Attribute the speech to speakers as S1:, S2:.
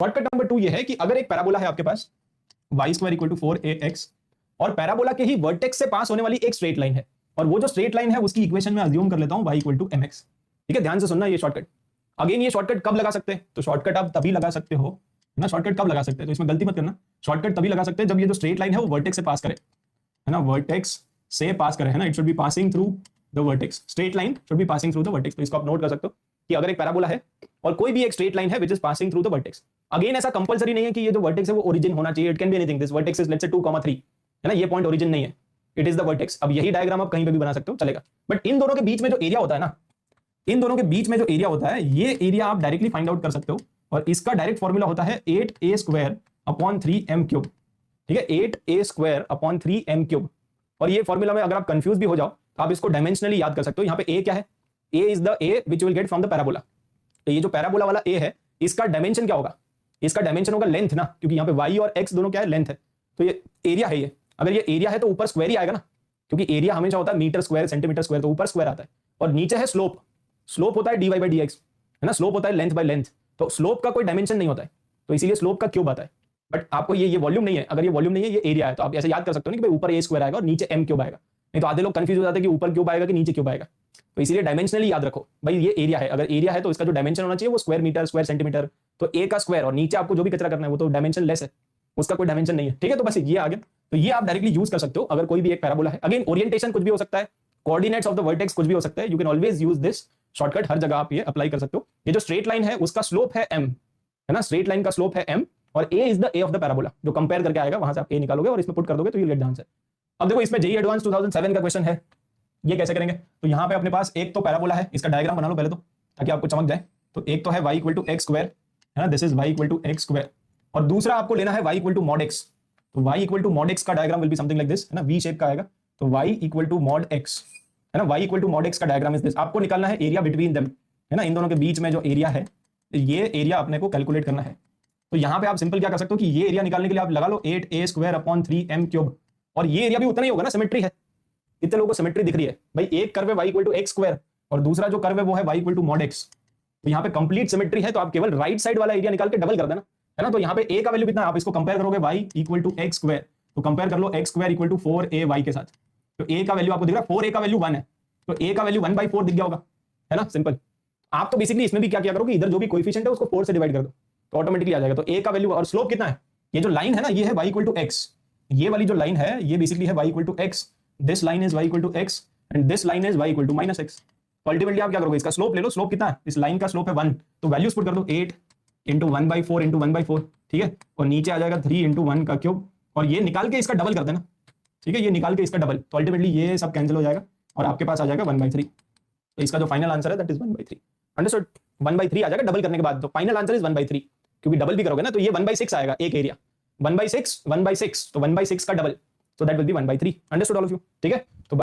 S1: Shortcut number 2 ये है कि अगर एक पैराबोला है आपके पास y² = 4ax और पैराबोला के ही वर्टेक्स से पास होने वाली एक स्ट्रेट लाइन है, और वो जो स्ट्रेट लाइन है उसकी इक्वेशन में अज्यूम कर लेता हूं y = mx। ठीक है, ध्यान से सुनना ये शॉर्टकट। अगेन ये शॉर्टकट कब लगा सकते हैं? तो शॉर्टकट आप तभी लगा सकते हो ना, शॉर्टकट कब लगा सकते हैं, तो इसमें गलती मत करना। शॉर्टकट तभी लगा सकते हैं जब ये जो स्ट्रेट लाइन है वो वर्टेक्स से पास करे, है ना, वर्टेक्स से पास करे, है ना, it should be passing through the vertex, straight line should be passing through the vertex. तो इसको आप नोट कर सकते हो कि अगर एक पैराबोला है और कोई भी एक स्ट्रेट लाइन है which is passing through the vertex, again ऐसा कंपलसरी नहीं है कि ये जो वर्टेक्स है वो ओरिजिन होना चाहिए, it can be anything, this vertex is let's say 2,3, है ना, ये पॉइंट ओरिजिन नहीं है, इट इज द वर्टेक्स। अब यही डायग्राम आप कहीं पे भी बना सकते हो, चलेगा। बट इन दोनों के बीच में जो एरिया होता है ना, इन दोनों के बीच में जो एरिया होता है, ये एरिया आप डायरेक्टली फाइंड आउट कर सकते हो, और इसका डायरेक्ट फॉर्मूला होता है 8a² / 3m³। ठीक है, 8a² / 3m³। और ये फॉर्मूला में अगर आप कंफ्यूज भी हो जाओ तो आप इसको डायमेंशनली याद कर सकते हो। यहाँ पे a क्या है? a is the a which will get from the parabola. तो ये जो पैराबोला वाला a है, इसका डायमेंशन क्या होगा? इसका डायमेंशन होगा लेंथ ना, क्योंकि यहाँ पे y और x दोनों क्या है? लेंथ है। तो ये एरिया है, ये अगर ये एरिया है तो ऊपर स्क्वायर ही आएगा ना, क्योंकि एरिया हमेशा होता है मीटर स्क्वायर सेंटीमीटर स्क्वायर, तो ऊपर स्क्वायर आता है। और नीचे है स्लोप, स्लोप होता है dy/dx, है ना, स्लोप होता है लेंथ बाय लेंथ। तो स्लोप का कोई डायमेंशन नहीं होता है, तो इसीलिए स्लोप का क्यूब आता है। बट आपको ये वॉल्यूम नहीं है, अगर ये वॉल्यूम नहीं है, ये एरिया है, तो आप ऐसे याद कर सकते हो ना कि भाई ऊपर a² आएगा और नीचे m³ आएगा। नहीं तो आधे लोग कंफ्यूज हो जाते हैं कि ऊपर क्यूब आएगा कि नीचे क्यूब आएगा। तो इसीलिए डायमेंशनली याद रखो भाई, ये एरिया है, अगर एरिया है तो इसका जो डायमेंशन होना चाहिए वो स्क्वायर मीटर स्क्वायर सेंटीमीटर। तो a का स्क्वायर और नीचे आपको जो भी कचरा करना है वो तो डायमेंशन लेस है, उसका कोई डायमेंशन नहीं है। ठीक है, तो बस ये आ गया। तो ये आप डायरेक्टली यूज कर सकते हो अगर कोई भी एक पैराबोला है। अगेन ओरिएंटेशन कुछ भी हो सकता है, कोऑर्डिनेट्स ऑफ द वर्टेक्स कुछ भी हो सकता है, you can always use this shortcut, हर जगह आप ये अप्लाई कर सकते हो। ये जो स्ट्रेट लाइन है उसका स्लोप है m, है ना, स्ट्रेट लाइन का स्लोप है m, और a is the a of the parabola. जो कंपेयर करके आएगा वहां से आप a निकालोगे और इसमें पुट कर दोगे तो यू गेट द आंसर। अब देखो इसमें जेईई एडवांस 2007 का क्वेश्चन है, ये कैसे करेंगे? तो यहाँ पे अपने पास एक तो पैराबोला है, इसका डायग्राम बना लो पहले तो, ताकि आपको चमक जाए। तो एक तो है y = x², है ना, दिस इज y = x², और दूसरा आपको लेना है y = mod x। तो y = mod x का diagram will be something like this, है ना, वी शेप का आएगा। तो y = mod x, है ना, y = mod x का डायग्राम इज दिस। आपको निकालना है एरिया बिटवीन देम, है ना, इन दोनों के बीच में जो एरिया है, ये एरिया अपने को कैलकुलेट करना है। तो यहाँ पे आप सिंपल क्या कर सकते हो कि ये एरिया निकालने के लिए आप लगा लो 8a² / 3m³, और ये एरिया भी उतना ही होगा ना, सिमेट्री है, इतने लोगों को सिमेट्री दिख रही है भाई। एक कर्व है y = x² और दूसरा जो कर्व है वो है y = mod x। तो यहाँ पे कंप्लीट सिमेट्री है, तो आप केवल राइट साइड वाला एरिया निकाल के डबल कर देना, है ना। तो यहाँ पे a का वैल्यू कितना, आप इसको कंपेयर करोगे y = x², तो कंपेयर कर लो x² = 4ay के साथ। तो a का वैल्यू आपको दिख रहा है 4a का वैल्यू 1 है, तो a का वैल्यू 1/4 दिख गया होगा, है ना, सिंपल। आप तो बेसिकली इसमें भी क्या किया करोगे, इधर जो भी कोएफिशिएंट है उसको 4 से डिवाइड कर दो तो ऑटोमेटिकली आ जाएगा। तो a का वैल्यू और स्लोप कितना है, ये जो लाइन है ना ये है y = x, ये वाली जो लाइन है ये बेसिकली है y = x, this line is y = x and this line is y = -x। तो अल्टीमेटली आप क्या करोगे, इसका स्लोप ले लो, स्लोप कितना है, इस लाइन का स्लोप है 1, तो वैल्यूज पुट कर दो 8 × 1/4 × 1/4, ठीक है, और नीचे आ जाएगा 3 × 1 का क्यूब, और ये निकाल के इसका डबल कर देना, ठीक है, ये निकाल के इसका डबल, तो अल्टीमेटली ये सब कैंसिल हो जाएगा और आपके पास आ जाएगा 1/3। तो इसका जो फाइनल आंसर है दैट इज 1/3। अंडरस्टूड, 1/3 आ जाएगा डबल करने के बाद, तो फाइनल आंसर इज 1/3, क्योंकि डबल भी करोगे ना तो ये 1/6 आएगा एक एरिया, 1/6 1/6, तो 1/6 का double, so that will be 1/3। Understood all of you, ठीक है। तो